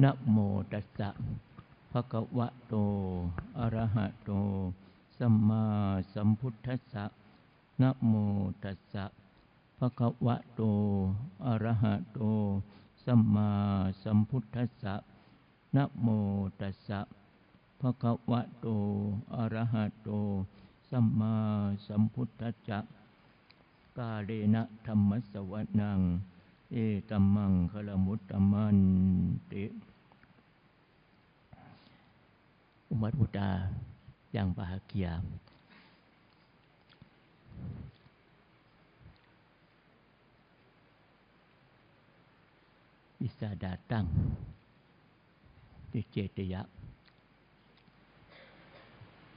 นะโมตัสสะภะคะวะโตอะระหะโตสัมมาสัมพุทธัสสะนะโมตัสสะภะคะวะโตอะระหะโตสัมมาสัมพุทธัสสะนะโมตัสสะภะคะวะโตอะระหะโตสัมมาสัมพุทธัสสะกาเลนะธัมมัสสวนังเอตัมมังคลมุตตมันติumat Buddha yang bahagia, bisa datang di Cetya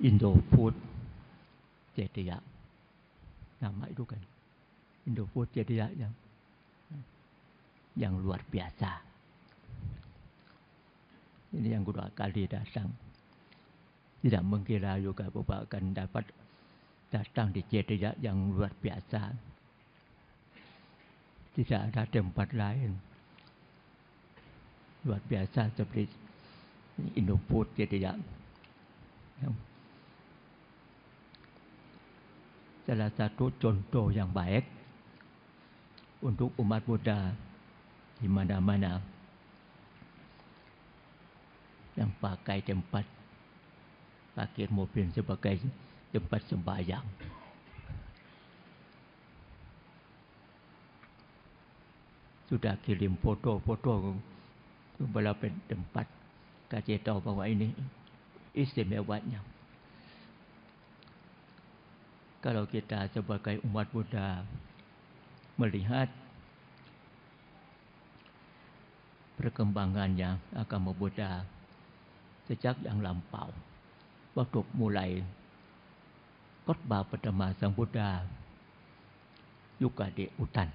Indofood Cetya, nama itu kan Indofood Cetya yang luar biasa. Ini yang kedua kali datang. Tidak mengira juga Bapak akan dapat datang di Cetya yang luar biasa. Tidak ada tempat lain luar biasa seperti Indofood Cetya. Salah satu contoh yang baik untuk umat Buddha di mana-mana yang pakai mobil sebagai tempat sembahyang. Sudah kirim foto-foto beberapa tempat, kasih tahu bahwa ini istimewanya. Kalau kita sebagai umat Buddha melihat perkembangannya agama Buddha sejak yang lampau, waktu mulai khotbah pertama Sang Buddha juga di hutan,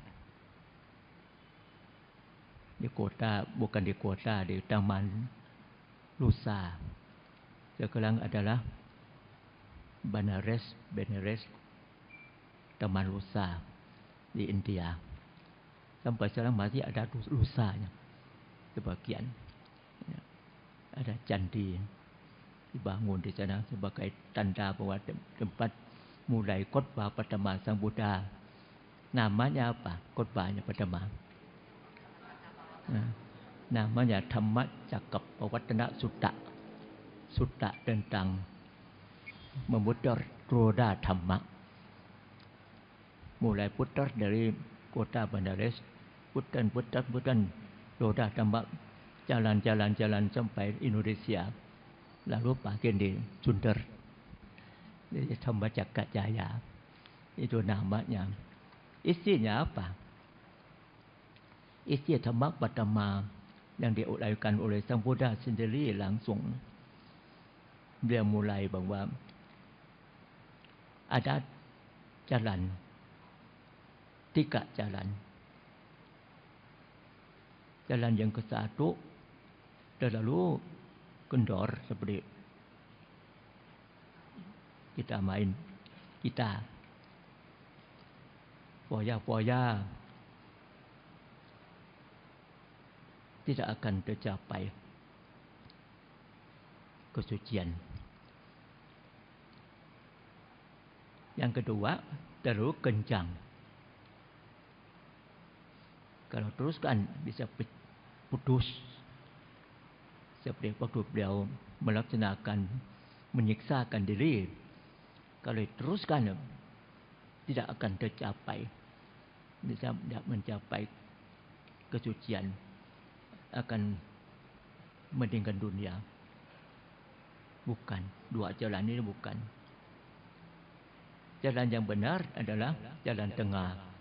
di kota, bukan di kota, di Taman Lusa. Sekarang adalah Benares, Taman Lusa di India. Sampai sekarang masih ada lusanya sebagian. Ada candi dibangun di sana sebagai tanda bahwa tempat mulai khotbah pertama Sang Buddha. Namanya apa? Khotbahnya pertama. Namanya Dhamma Cakkappavattana Sutta. Sutta tentang memutar roda Dhamma. Mulai putar dari kota Benares, putar roda Dhamma, jalan sampai Indonesia, lalu bagian di Sundar, jadi Dhamma Cakka Jaya. Itu namanya. Isinya apa? Isi Dhamma pertama yang diuraikan oleh Sang Buddha sendiri langsung. Dia mulai bahwa ada jalan, 3 jalan. Jalan yang ke-1 terlalu kendor seperti kita main gitar, foya-foya, tidak akan tercapai kesucian. Yang kedua, terlalu kencang. Kalau teruskan bisa putus. Seperti waktu beliau melaksanakan menyiksakan diri. Kalau teruskan tidak akan tercapai. Bisa tidak mencapai kesucian. Akan meninggal dunia. Bukan. 2 jalan ini bukan. Jalan yang benar adalah jalan tengah.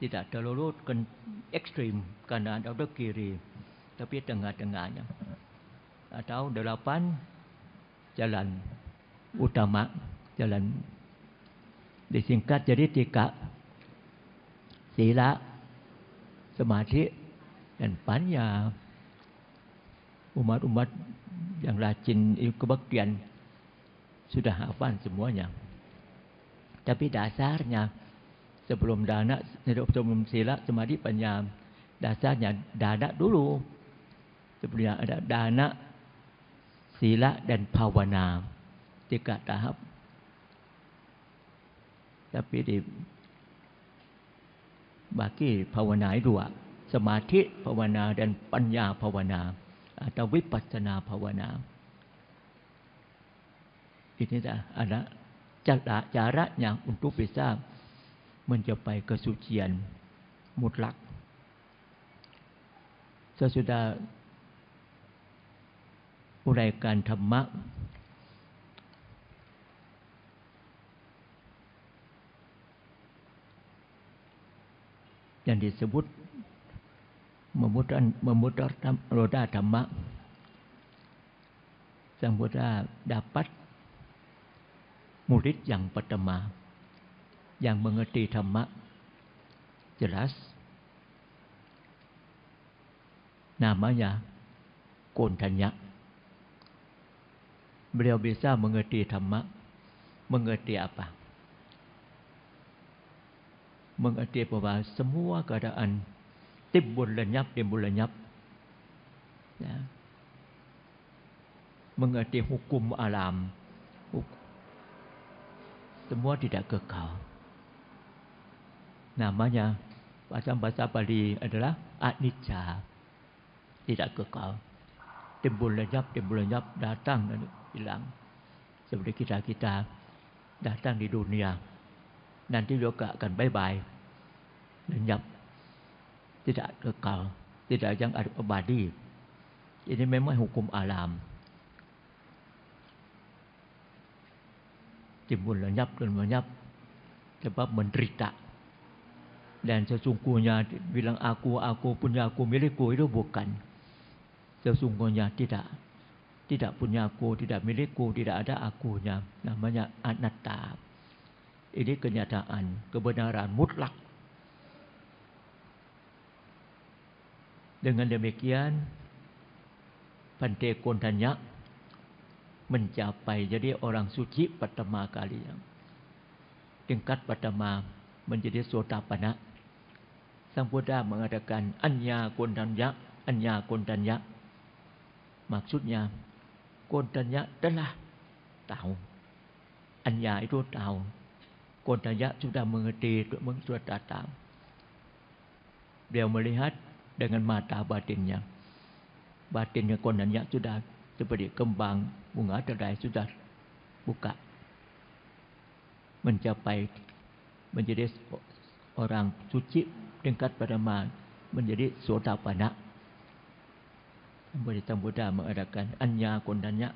Tidak terlalu ekstrim kanan atau kiri, tapi tengah-tengahnya. Atau 8 jalan utama, jalan disingkat jadi 3: sila, samadhi, dan panya. Umat-umat yang rajin kebaktian sudah hafal semuanya. Tapi dasarnya sebelum sila, samadhi, panya, dasarnya dana dulu. Seperti ada dana, sila dan bhavana. 3 tahap. Tapi dibagi bhavana 2. Samadhi bhavana dan panya bhavana atau vipassana bhavana. Ini ada caranya untuk bisa mencapai kesucian mutlak. Sesudah uraikan dhamma yang disebut memutar roda dhamma, Sang Buddha dapat murid yang pertama yang mengerti dhamma jelas, namanya Kondanya. Beliau bisa mengerti dhamma. Mengerti apa? Mengerti bahwa semua keadaan timbul lenyap. Ya. Mengerti hukum alam. Semua tidak kekal. Namanya bahasa Bali adalah anicca. Tidak kekal. Timbul lenyap, datang dan hilang. Seperti kita datang di dunia, nanti juga akan bye-bye, lenyap, tidak kekal, tidak yang ada abadi. Ini memang hukum alam. Timbul lenyap, sebab menderita. Dan sesungguhnya bilang aku punya aku, milikku, itu bukan. Sesungguhnya tidak punya aku, tidak milikku, tidak ada akunya. Namanya anatta. Ini kenyataan, kebenaran mutlak. Dengan demikian, Bhante Kondanya mencapai jadi orang suci pertama kali. Tingkat pertama menjadi Sotapanna. Sang Buddha mengatakan Anya Kondanya. Maksudnya Kondanya telah tahu. Anya itu tahu. Kondanya sudah mengerti, sudah datang. Beliau melihat dengan mata batinnya. Batinnya Kondanya sudah seperti kembang bunga terai, sudah buka. Menjadi orang suci tingkat pertama, menjadi Sotapanna. Sang Buddha mengadakan Anya Kondanya.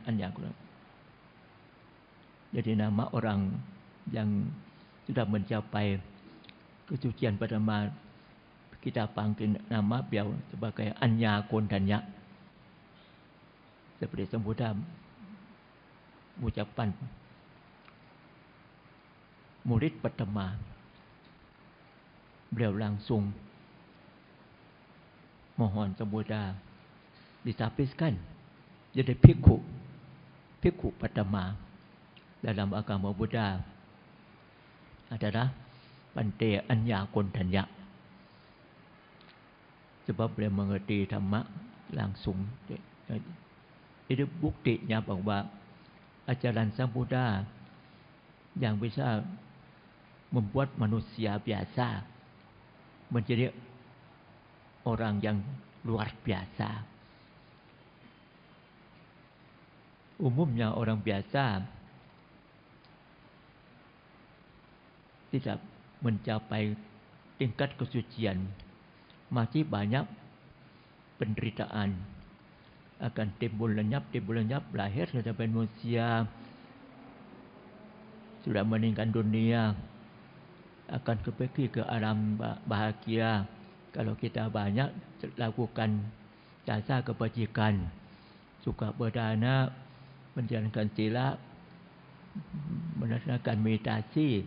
Jadi nama orang yang sudah mencapai kesucian pertama, kita panggil nama beliau sebagai Anya Kondanya. Seperti Sang Buddha ucapan murid pertama, beliau langsung mohon Sang Buddha ditapiskan jadi bhikkhu pertama dalam agama Buddha adalah Bhante Anya Kondanya. Sebab beliau mengerti dhamma langsung. Itu buktinya bahwa ajaran Sang Buddha yang bisa membuat manusia biasa menjadi orang yang luar biasa. Umumnya orang biasa tidak mencapai tingkat kesucian. Masih banyak penderitaan. Akan timbul lenyap, lahir sebagai manusia, sudah meninggal dunia, akan pergi ke alam bahagia. Kalau kita banyak lakukan jasa kebajikan, suka berdana, menjalankan sila, melaksanakan meditasi,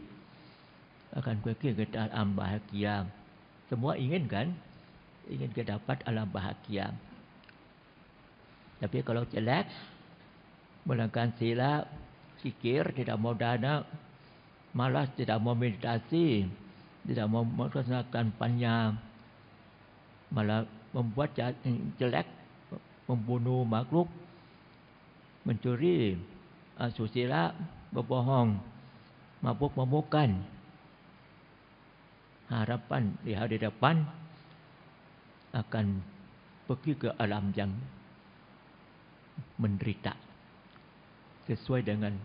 akan pergi ke alam bahagia. Semua ingin kan? Ingin kita dapat alam bahagia. Tapi kalau jelek, melakukan sila, fikir, tidak mau dana, malas, tidak mau meditasi, tidak mau melaksanakan panya, malah membuat jelek, membunuh makhluk, mencuri, asusila, berbohong, mabuk-mabukan. Harapan di hari depan akan pergi ke alam yang menderita sesuai dengan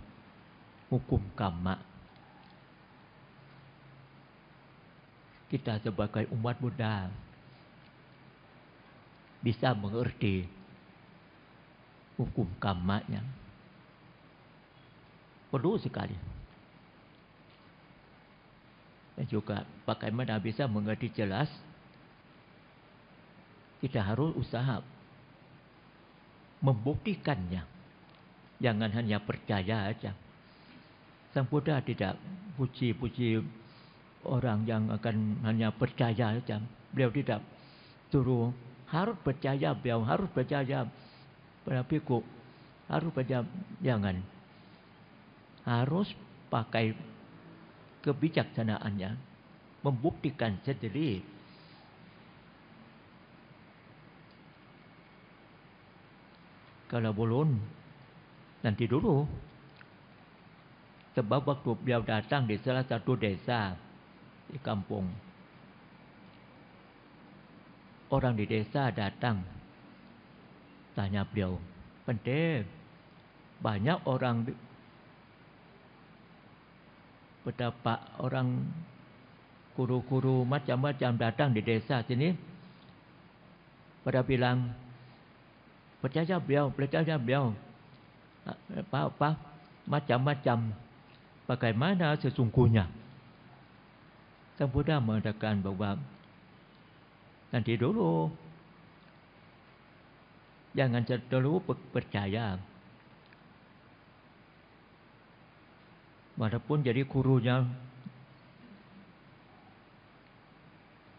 hukum karma. Kita sebagai umat Buddha bisa mengerti hukum karmanya. Perlu sekali. Dan juga bagaimana bisa mengerti jelas, kita harus usaha membuktikannya. Jangan hanya percaya aja. Sang Buddha tidak puji-puji orang yang akan hanya percaya saja. Beliau tidak suruh harus percaya, beliau harus percaya pada biku, harus percaya. Jangan. Harus pakai kebijaksanaannya, membuktikan sendiri. Kalau belum, nanti dulu. Sebab waktu beliau datang di salah satu desa di kampung, orang di desa datang tanya beliau, "Bante, banyak orang, betapa orang guru-guru macam-macam datang di desa sini, pada bilang percaya beliau, apa macam-macam. Bagaimana sesungguhnya?" Sang Buddha mengatakan bahwa nanti dulu, jangan terlalu percaya. Walaupun jadi gurunya,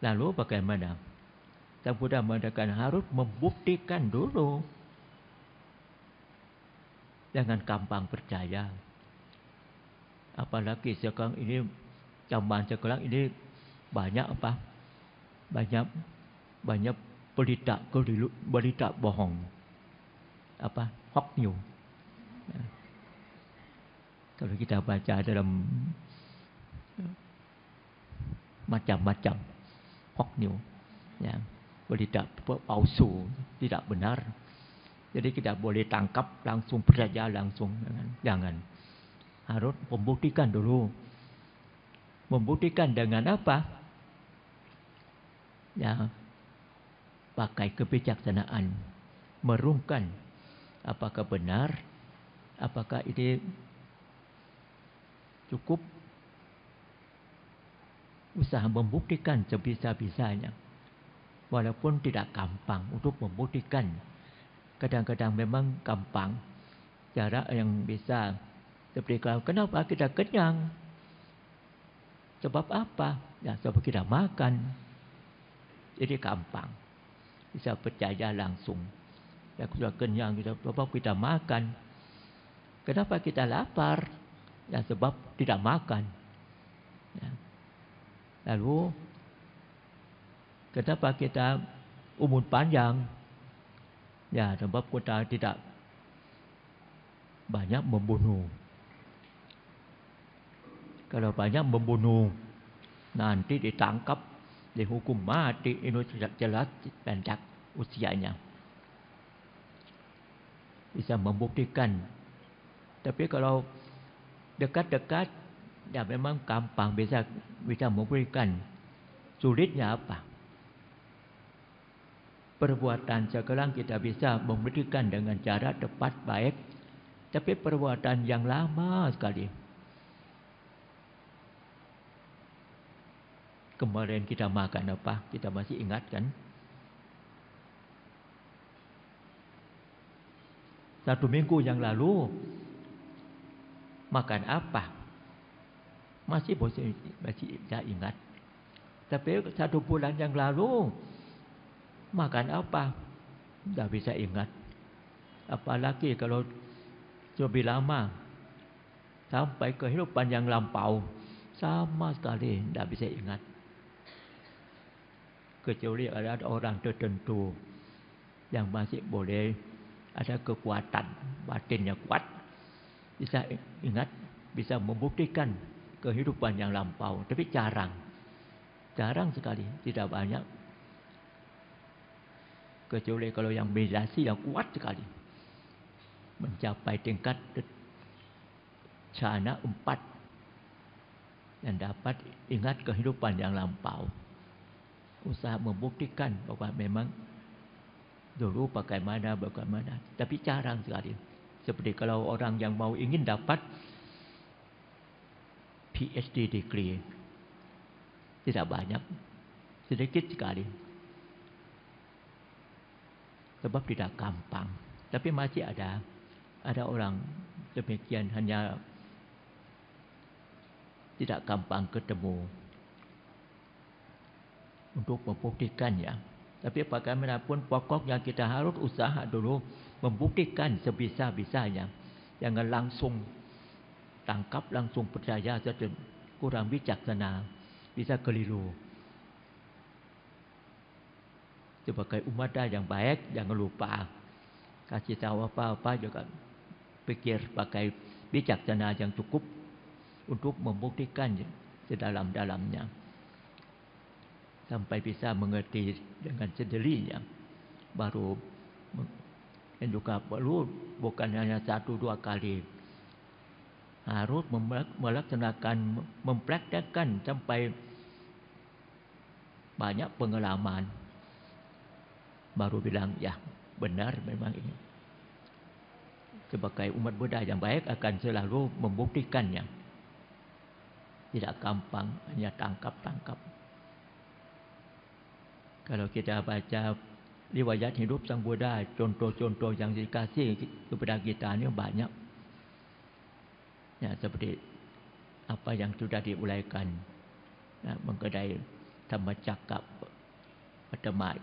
lalu bagaimana? Sang Buddha mengatakan harus membuktikan dulu. Jangan gampang percaya. Apalagi sekarang ini, zaman sekarang ini banyak apa? Banyak berita bohong. Apa? Hoax news. Kalau kita baca dalam macam-macam hoax news, ya, berita palsu, tidak benar. Jadi kita boleh tangkap langsung, percaya langsung. Jangan. Harus membuktikan dulu. Membuktikan dengan apa? Ya, pakai kebijaksanaan. Merungkan apakah benar, apakah ini cukup. Usaha membuktikan sebisa-bisanya. Walaupun tidak gampang untuk membuktikan. Kadang-kadang memang gampang. Cara yang bisa seperti kalau kenapa kita kenyang? Sebab apa? Ya, sebab kita makan. Jadi gampang. Bisa percaya langsung. Ya, sudah kenyang, sebab kita makan. Kenapa kita lapar? Ya, sebab tidak makan. Ya. Lalu, kenapa kita umur panjang? Ya, sebab kita tidak banyak membunuh. Kalau banyak membunuh, nanti ditangkap, dihukum mati, ini jelas pendek usianya. Bisa membuktikan. Tapi kalau dekat-dekat, ya memang gampang bisa membuktikan. Sulitnya apa? Perbuatan sekarang kita bisa membuktikan dengan cara tepat, baik. Tapi perbuatan yang lama sekali. Kemarin kita makan apa? Kita masih ingat kan? 1 minggu yang lalu makan apa? Masih bisa ingat. Tapi 1 bulan yang lalu makan apa? Tidak bisa ingat. Apalagi kalau lebih lama, sampai kehidupan yang lampau, sama sekali tidak bisa ingat. Kecuali ada orang tertentu yang masih boleh ada kekuatan batin yang kuat, bisa ingat, bisa membuktikan kehidupan yang lampau, tapi jarang sekali, tidak banyak. Kecuali kalau yang meditasi yang kuat sekali, mencapai tingkat jhana 4 dan dapat ingat kehidupan yang lampau, usaha membuktikan bahwa memang dulu bagaimana, tapi jarang sekali. Seperti kalau orang yang mau ingin dapat PhD degree, tidak banyak, sedikit sekali. Sebab tidak gampang. Tapi masih ada orang demikian, hanya tidak gampang ketemu untuk membuktikannya. Tapi bagaimanapun pokoknya kita harus usaha dulu membuktikan sebisa-bisanya. Jangan langsung tangkap, langsung percaya, saja kurang bijaksana, bisa keliru. Sebagai umat yang baik, jangan lupa kasih tahu apa-apa juga pikir pakai bijaksana yang cukup untuk membuktikan sedalam-dalamnya sampai bisa mengerti dengan sendirinya. Baru dan juga perlu bukan hanya 1-2 kali, harus melaksanakan, mempraktekkan sampai banyak pengalaman, baru bilang ya benar memang ini. Sebagai umat Buddha yang baik akan selalu membuktikannya. Tidak gampang hanya tangkap. Kalau kita baca riwayat hidup Sang Buddha, contoh-contoh yang dikasih kepada kita ini banyak. Ya, seperti apa yang sudah diuraikan mengenai Dhammacakka Pertama.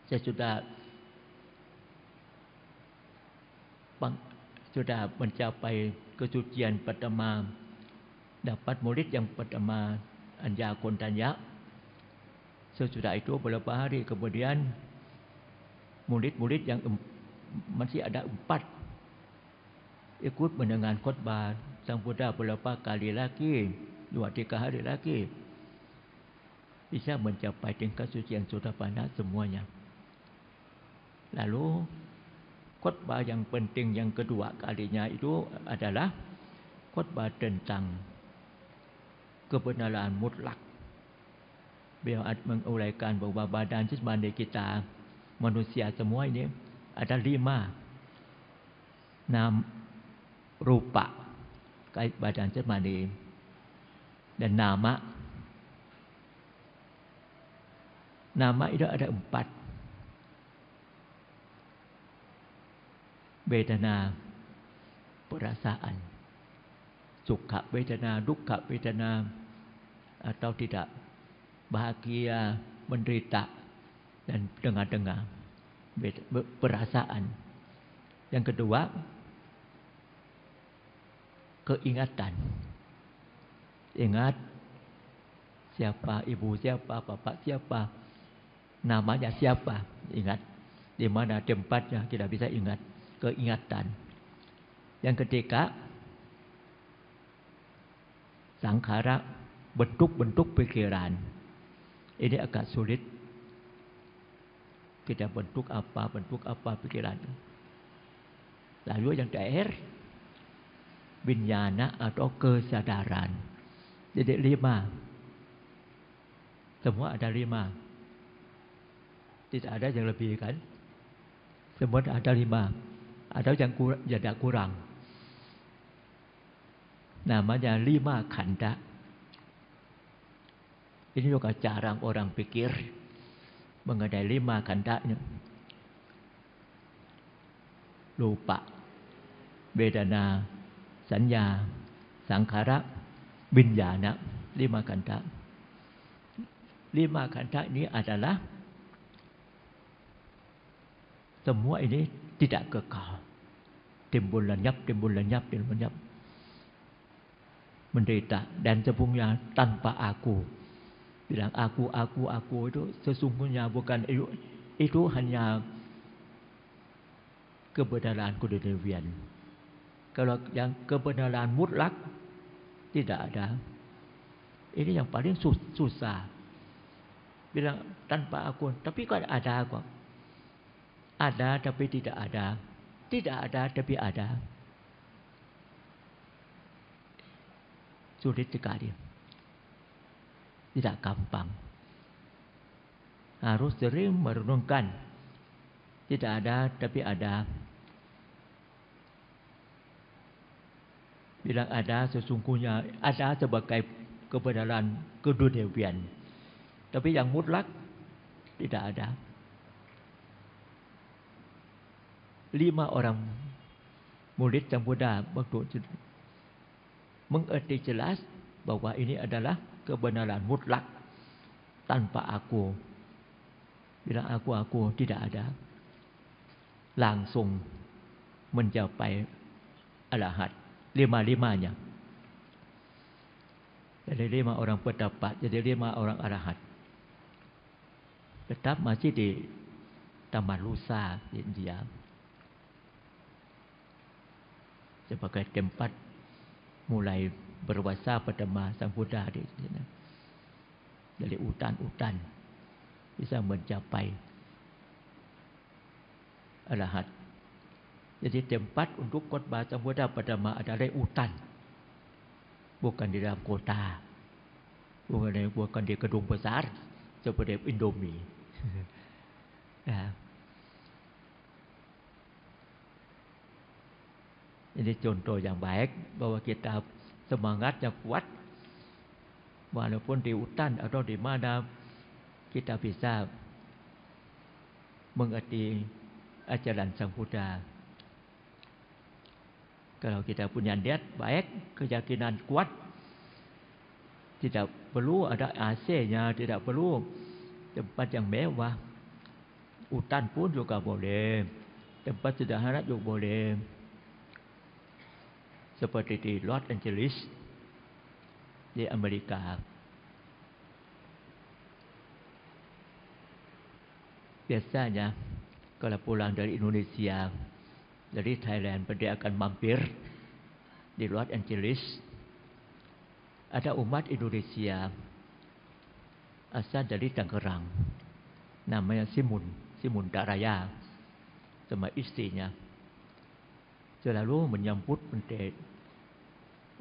Saya sudah mencapai kesucian pertama, dapat murid yang pertama Anja Kontanya. Sesudah itu beberapa hari kemudian murid-murid yang masih ada 4 ikut mendengar khotbah Sang Buddha beberapa kali lagi, 2-3 hari lagi, bisa mencapai tingkat sucian Sotapanna semuanya. Lalu khotbah yang penting yang kedua kalinya itu adalah khotbah tentang kebenaran mutlak. Beliau menguraikan bahwa badan jasmani kita, manusia semua ini ada 5 rupa, kait badan jasmani, dan nama itu ada 4. Vedana, perasaan, sukha vedana, dukkha vedana, atau tidak, bahagia, menderita, dan dengar-dengar, perasaan. Yang kedua, keingatan. Ingat siapa ibu siapa, bapak siapa, namanya siapa, ingat. Di mana tempatnya kita bisa ingat, keingatan. Yang ketiga, sangkhara, bentuk-bentuk pikiran. Ini agak sulit. Kita bentuk apa pikiran. Lalu yang terakhir, vinyana atau kesadaran. Jadi 5. Semua ada 5. Tidak ada yang lebih kan? Semua ada 5. Ada yang kurang. Namanya 5 khanda. Ini juga jarang orang pikir mengenai 5 khandanya. Rupa, vedana, sanya, sangkhara, vinyana, 5 khanda. 5 khanda ini adalah semua ini tidak kekal. Timbul lenyap. Menderita dan semuanya tanpa aku. Bilang aku itu sesungguhnya bukan itu hanya kebenaran keduniawian. Kalau yang kebenaran mutlak tidak ada. Ini yang paling susah. Bilang tanpa aku, tapi kok ada kok. Ada tapi tidak ada. Tidak ada tapi ada. Sulit sekali. Tidak gampang. Harus sering merenungkan. Tidak ada tapi ada. Bilang ada sesungguhnya ada sebagai kebenaran keduniawian. Tapi yang mutlak tidak ada. 5 orang murid yang Buddha waktu mengerti jelas bahwa ini adalah kebenaran mutlak tanpa aku. Bilang aku tidak ada. Langsung mencapai arahat. 5-5-nya. Jadi 5 orang pendapat, jadi 5 orang arahat. Tetap masih di Taman Lusa di India. Sebagai tempat mulai berwasa pertama Sang Buddha di sini. Dari hutan-hutan bisa mencapai arahat. Jadi tempat untuk khotbah Sang Buddha pertama adalah hutan. Bukan di dalam kota. Bukan di gedung besar seperti Indomie. Ya. Ini contoh yang baik bahwa kita semangatnya kuat. Walaupun di hutan atau di mana kita bisa mengerti ajaran Sang Buddha. Kalau kita punya niat baik, keyakinan kuat, tidak perlu ada AC-nya, tidak perlu tempat yang mewah. Hutan pun juga boleh, tempat sederhana juga boleh. Seperti di Los Angeles, di Amerika. Biasanya kalau pulang dari Indonesia, dari Thailand, dia akan mampir di Los Angeles. Ada umat Indonesia asal dari Tangerang, namanya Simun Daraya, sama istrinya. Selalu menyambut Bante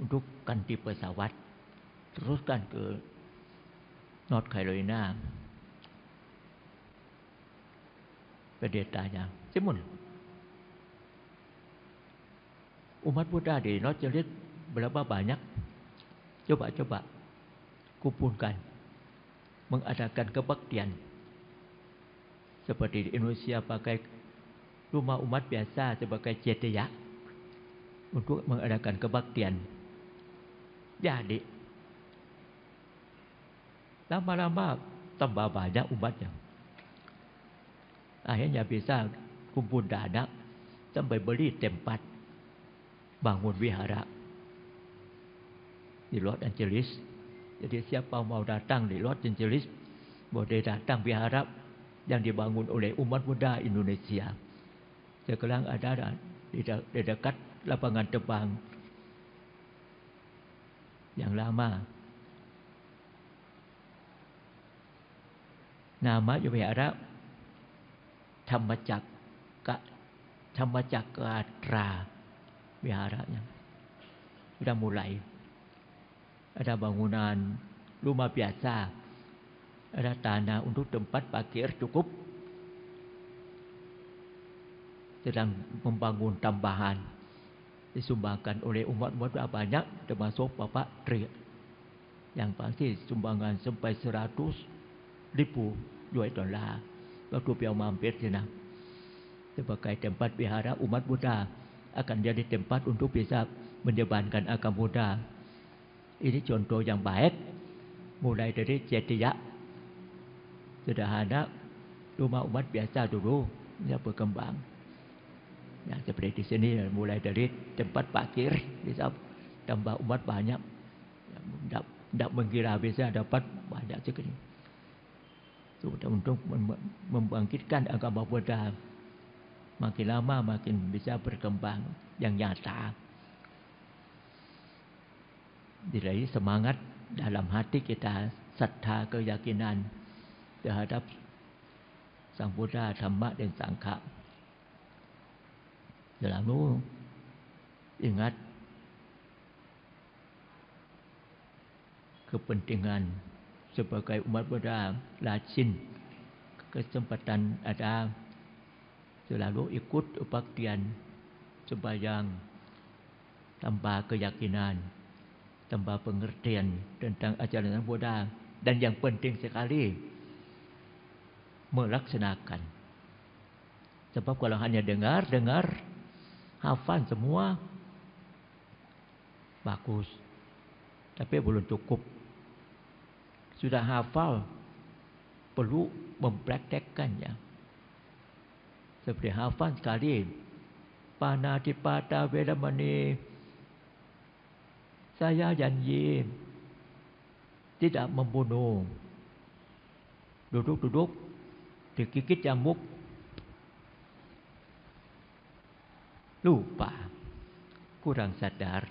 untuk ganti pesawat, teruskan ke North Carolina. Pendetanya, Simun, umat Buddha di Los Angeles berapa banyak? Coba kumpulkan, mengadakan kebaktian. Seperti di Indonesia pakai rumah umat biasa sebagai cedeya untuk mengadakan kebaktian. Jadi lama-lama tambah banyak umatnya. Akhirnya bisa kumpul dana sampai beli tempat bangun wihara di Los Angeles. Jadi siapa mau datang di Los Angeles boleh datang wihara yang dibangun oleh umat Buddha Indonesia. Sekarang ada di dekat lapangan terbang yang lama. Nama wihara Dhammacakra wiharanya. Sudah mulai. Ada bangunan rumah biasa. Ada tanah untuk tempat parkir cukup. Sedang membangun tambahan. Disumbangkan oleh umat-umat banyak, termasuk Bapak Tri. Yang pasti sumbangan sampai 100,000 US dollar. Waktu beliau mampir sana. Sebagai tempat wihara umat Buddha akan jadi tempat untuk bisa menyebarkan agama Buddha. Ini contoh yang baik. Mulai dari cedeya sederhana, rumah umat biasa dulu, ya berkembang. Ya, seperti di sini mulai dari tempat parkir bisa tambah umat banyak. Tidak mengira bisa dapat banyak sekali. untuk membangkitkan agama Buddha makin lama makin bisa berkembang yang nyata. Diraih semangat dalam hati kita, saddha, keyakinan terhadap Sang Buddha, Dhamma dan Sangha. Selalu ingat kepentingan sebagai umat Buddha, rajin kesempatan ada selalu ikut baktian sembahyang, tambah keyakinan, tambah pengertian tentang ajaran Buddha, dan yang penting sekali melaksanakan. Sebab kalau hanya dengar, hafal semua bagus, tapi belum cukup. Sudah hafal, perlu mempraktekkannya. Seperti hafal sekali, Panatipata Vedamani, saya janji tidak membunuh. Duduk digigit nyamuk, lupa, kurang sadar.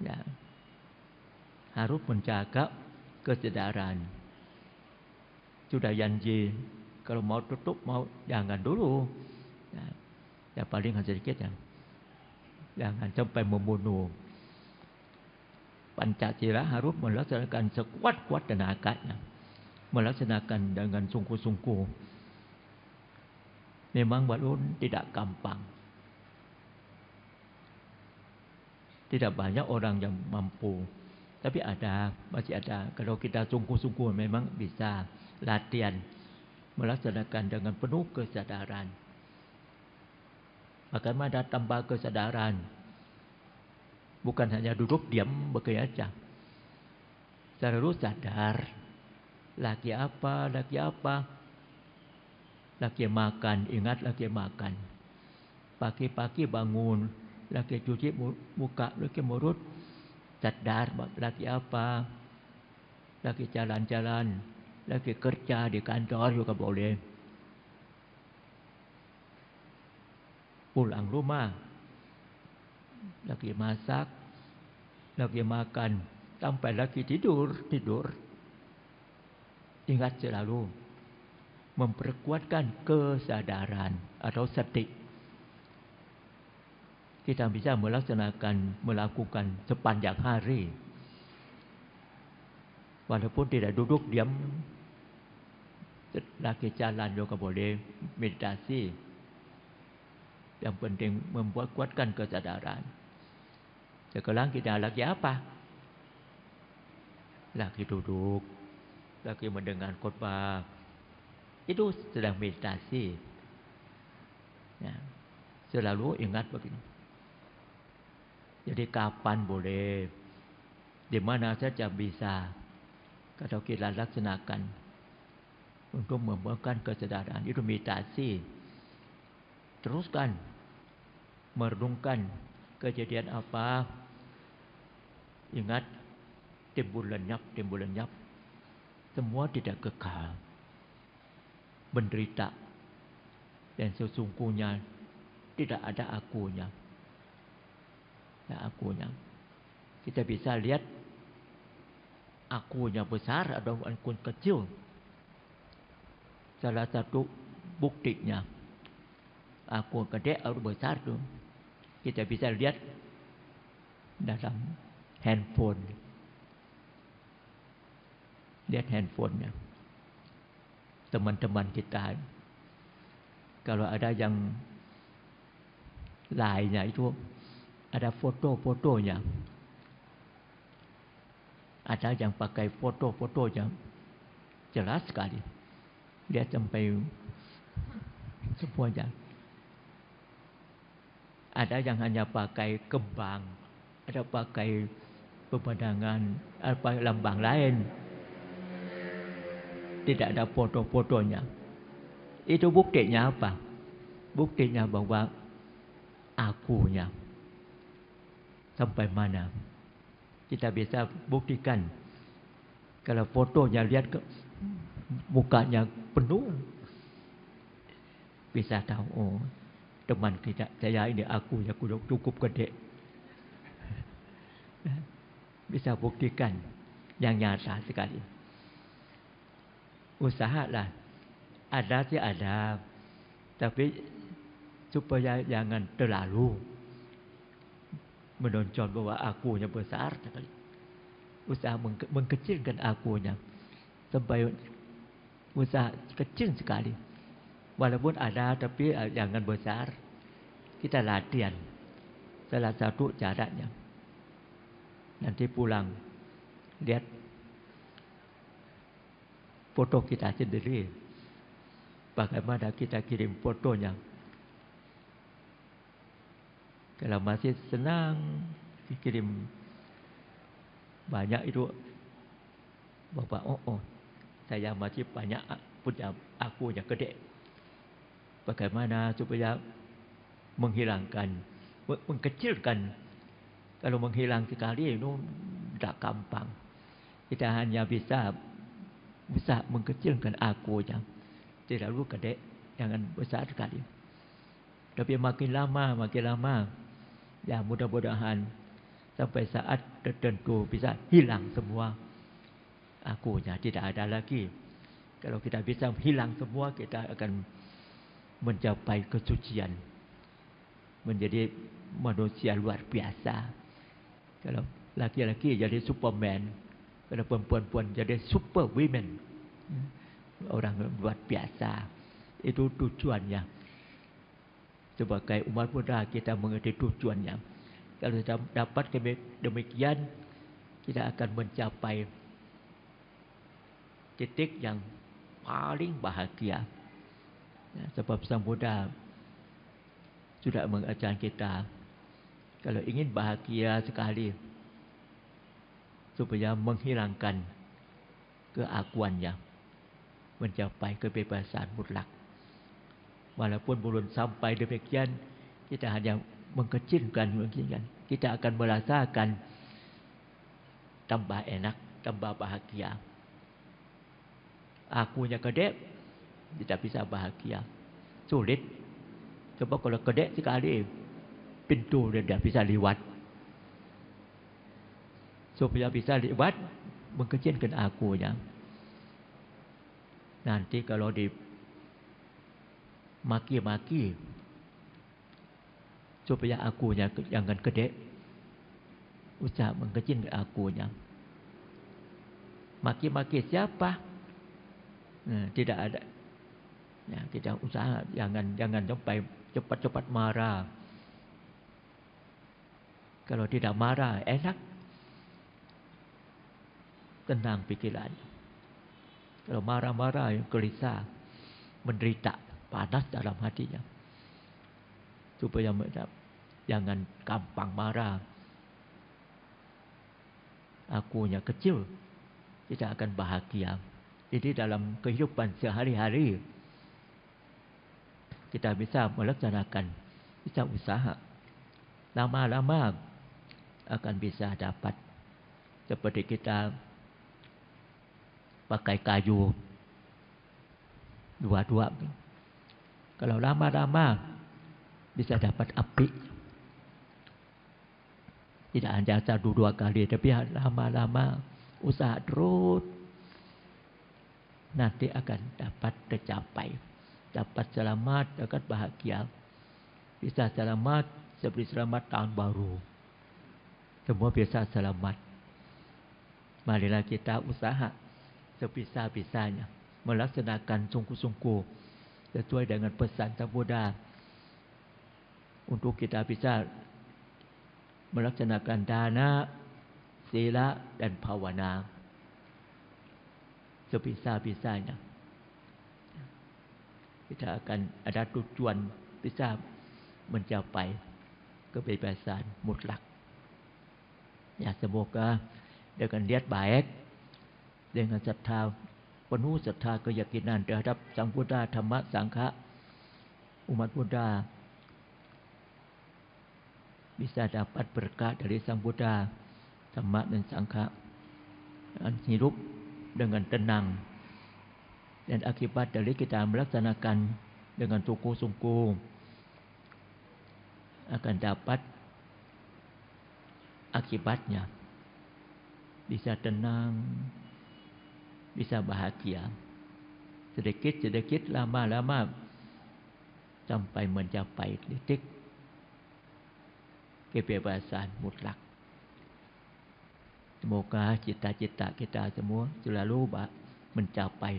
Ya, harus menjaga kesadaran. Sudah janji, kalau mau tutup, mau jangan dulu. Ya paling sedikit ya. Jangan sampai membunuh. Pancasila harus melaksanakan sekuat-kuat tenaganya. Melaksanakan dengan sungguh-sungguh. Memang walaupun tidak gampang. Tidak banyak orang yang mampu. Tapi masih ada. Kalau kita sungguh-sungguh memang bisa latihan. Melaksanakan dengan penuh kesadaran. Bagaimana tambah kesadaran? Bukan hanya duduk diam begitu saja. Selalu sadar. Lagi apa? Lagi makan, ingat lagi makan. Pagi-pagi bangun, lagi cuci muka, lagi mulut, sadar lagi apa? Lagi jalan-jalan, lagi kerja di kantor juga boleh. Pulang rumah, lagi masak, lagi makan, sampai lagi tidur. Ingat selalu memperkuatkan kesadaran atau sati. Kita bisa melakukan sepanjang hari. Walaupun tidak duduk diam, lagi jalan juga boleh, meditasi. Yang penting memperkuatkan kesadaran. Sekarang kita lagi apa? Lagi duduk, lagi mendengar khotbah. Itu sedang meditasi. Ya, selalu ingat begini. Jadi kapan boleh, di mana saja bisa. Kalau kita laksanakan untuk membuatkan kesadaran, itu meditasi. Teruskan merenungkan kejadian apa. Ingat timbul lenyap. Semua tidak kekal. Menderita. Dan sesungguhnya tidak ada akunya. Kita bisa lihat akunya besar atau aku kecil. Salah satu buktinya, aku gede atau besar tu, kita bisa lihat dalam handphone. Lihat handphonenya. Teman-teman kita, kalau ada yang lainnya itu ada foto-fotonya. Ada yang pakai foto-fotonya jelas sekali. Dia sampai semuanya. Ada yang hanya pakai kembang, ada pakai pemandangan, apa lambang lain. Tidak ada foto-fotonya. Itu buktinya apa? Buktinya bahwa akunya sampai mana? Kita bisa buktikan. Kalau fotonya lihat mukanya penuh, bisa tahu, oh teman kita, saya ini aku yang cukup gede. Bisa buktikan yang nyata sekali. Usahalah, ada sih ada, tapi supaya jangan terlalu menonjol bahwa akunya besar sekali. Usaha mengkecilkan akunya sampai usaha kecil sekali. Walaupun ada, tapi jangan besar. Kita latihan. Salah satu caranya. Nanti pulang, lihat foto kita sendiri. Bagaimana kita kirim fotonya. Kalau masih senang dikirim banyak itu, Bapak, oh saya masih banyak punya akunya gede. Bagaimana supaya menghilangkan, mengkecilkan. Kalau menghilang sekali itu tidak gampang. Kita hanya bisa mengkecilkan akunya. Tidak perlu gede, jangan besar sekali. Tapi makin lama, ya mudah-mudahan sampai saat tertentu bisa hilang semua akunya, tidak ada lagi. Kalau kita bisa hilang semua, kita akan mencapai kesucian, menjadi manusia luar biasa. Kalau laki-laki jadi Superman, kalau perempuan jadi super women, orang luar biasa. Itu tujuannya. Sebagai umat Buddha kita mengerti tujuannya. Kalau kita dapat demikian, kita akan mencapai titik yang paling bahagia. Ya, sebab Sang Buddha sudah mengajar kita, kalau ingin bahagia sekali, supaya menghilangkan keakuannya, mencapai kebebasan mutlak. Walaupun belum sampai demikian, kita hanya mengkecilkan. Kita akan merasakan tambah enak, tambah bahagia. Akunya gede, tidak bisa bahagia. Sulit. Sebab kalau gede sekali, pintu dia tidak bisa lewat. Supaya bisa lewat, mengkecilkan akunya. Nanti kalau dimaki-maki, supaya akunya jangan gede, usaha mengkecilkan akunya. Maki-maki siapa? Tidak ada. Ya, tidak usaha, jangan sampai cepat-cepat marah. Kalau tidak marah, enak. Tenang pikiran. Kalau marah-marah, gelisah, menderita, panas dalam hatinya. Supaya jangan gampang marah. Akunya kecil, kita akan bahagia. Jadi dalam kehidupan sehari-hari, kita bisa melaksanakan, bisa usaha. Lama-lama akan bisa dapat. Seperti kita pakai kayu dua-dua. Kalau lama-lama bisa dapat api. Tidak hanya satu dua kali, tapi lama-lama usaha terus, nanti akan dapat tercapai. Dapat selamat, dapat bahagia. Bisa selamat seperti selamat tahun baru. Semua bisa selamat. Marilah kita usaha sebisa-bisanya, melaksanakan sungguh-sungguh sesuai dengan pesan Sang Buddha, untuk kita bisa melaksanakan dana, sila, dan bhavana sebisa-bisanya. Kita akan ada tujuan bisa mencapai kebebasan mutlak. Ya, semoga dengan niat baik, denganศรัทธา, penuhศรัทธาkeyakinan terhadap Sang Buddha, Dhamma, Sangha, umat Buddha bisa dapat berkat dari Sang Buddha, Dhamma dan Sangha, dan hidup dengan tenang, Dan akibat dari kita melaksanakan dengan sungguh-sungguh akan dapat akibatnya. Bisa tenang, bisa bahagia. Sedikit-sedikit, lama-lama sampai mencapai titik kebebasan mutlak. Semoga cita-cita kita semua selalu mencapai.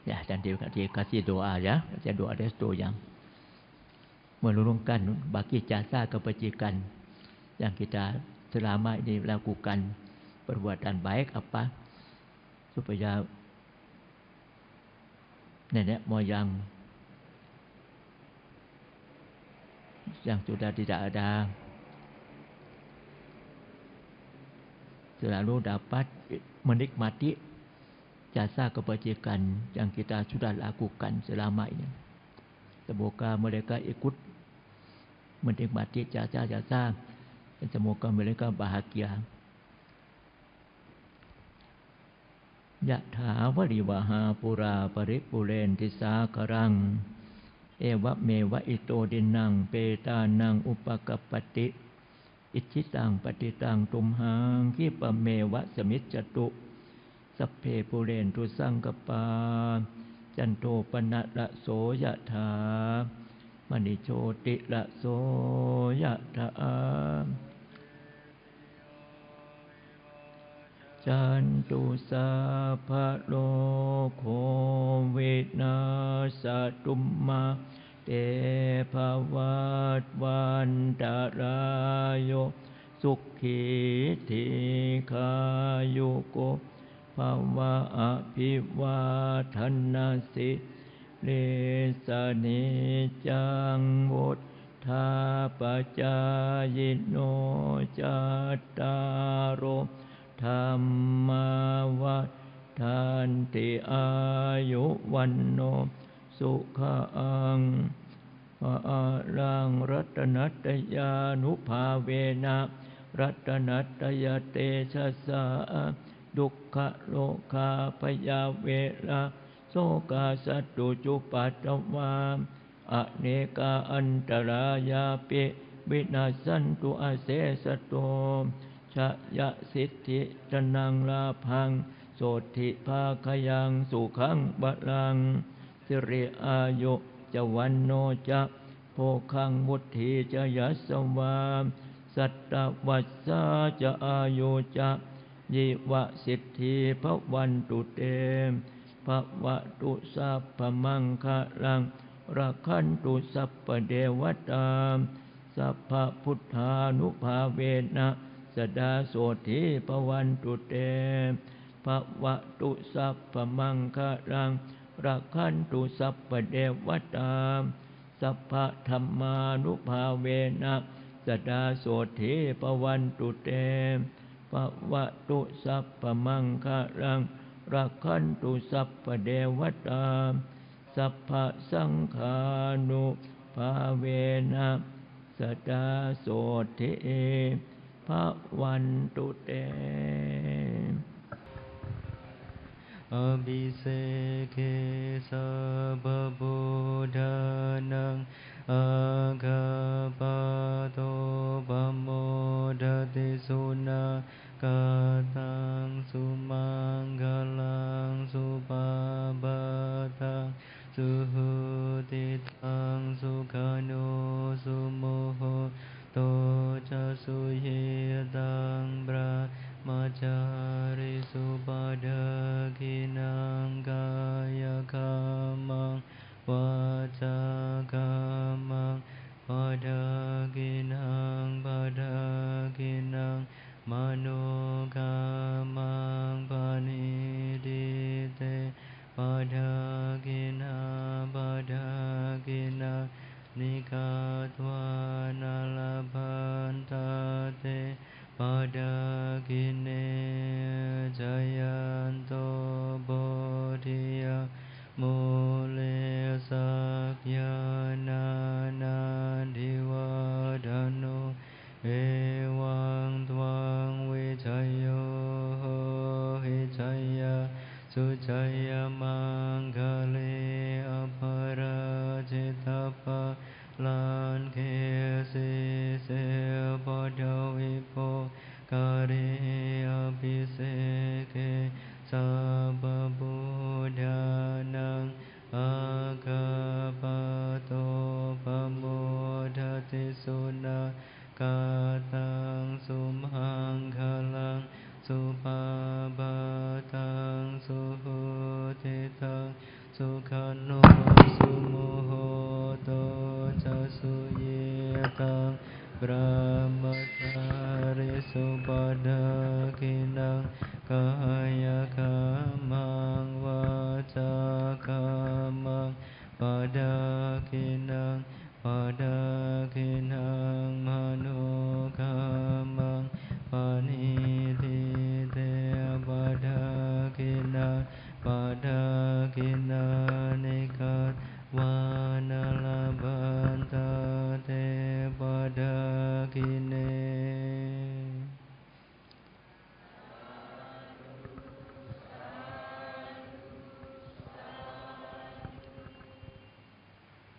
Ya, dan dikasih doa ya. Saya doa restu yang menurunkan bagi jasa kebajikan yang kita selama ini lakukan perbuatan baik apa supaya nenek moyang yang sudah tidak ada selalu dapat menikmati jasa kebajikan yang kita sudah lakukan selama ini. Semoga mereka ikut menikmati jasa-jasa dan semoga mereka bahagia. Yatha varivaha pura paripurenti sakaram eva meva ito dinang petanang upakappati ichitang patitang tumhang kipameva samiccatu sapphe purentu sangkapa janto panala so yatha manicho ti la so yathaจันตุสัพพะโลกโควินาศตุมมาเตภวัตวันตรายโยสุขีทีขายุโกภวะอภิวาทนาสิเลสเนจังวุฒาปจายโนจัตตารโอธรรมาวัฏันติอายุวันโนสุขังภะลังรัตนัตยานุภาเวนะรัตนัตยเตชะสะดุขะโลกาภยาเวระโสกาสัตตุจุปัตตวาอเนกาอันตรายาปิวินาสันตุอาเสสโตชะยะสิทธิจนังลาภังโสติภาคยังสุขังบะลังสิริอายุจวันโนจะโภคังมุตถิจะยัสสวาสัตตวัสสะจะอายุจะยิวะสิทธิภวันตุเตภวตุสัพพมังคะลังรักขันตุสัพพเทวตาสัพพพุทธานุภาเวนะสดาโสธิภวันตุเตภวตุสัพพมังคะลังรักขันตุสัพพเทวตาสัพพธรรมานุภาเวนะสดาโสธิภวันตุเตภวตุสัพพมังคะลังรักขันตุสัพพเทวตาสัพพสังฆานุภาเวนะสดาโสธิภวันตุเตอภิเสกสัพพพุทธานังอาคาปะโตปัมโมทติสุนาคาตังสุมังคลังสุปาปะทังสุหุติตังสุขานุสุโมโหโตจะสุเยตังปรามาจาริสุปาดากินังกายกรรมังวาจากรรมังปาดากินังปาดากินังมโนกรรมังปานิดิเตปาดากินาปาดากินานิกาตวานาลพันตาเตปาดากิเนจายันโตโบธิยโมเลสา an khe si se pa đa vi po ca ri a pi se ke sa ba bu đa năng a ca pa to pa mo đa ti su na ca tăng su mang kha lang su pa ba tăng su hu ti tăng su kha no su mo ho to cha su ye tăng brahmacari su pa đa ki năng kaya kamang vaca kamang pa đa ki năng pa đa ki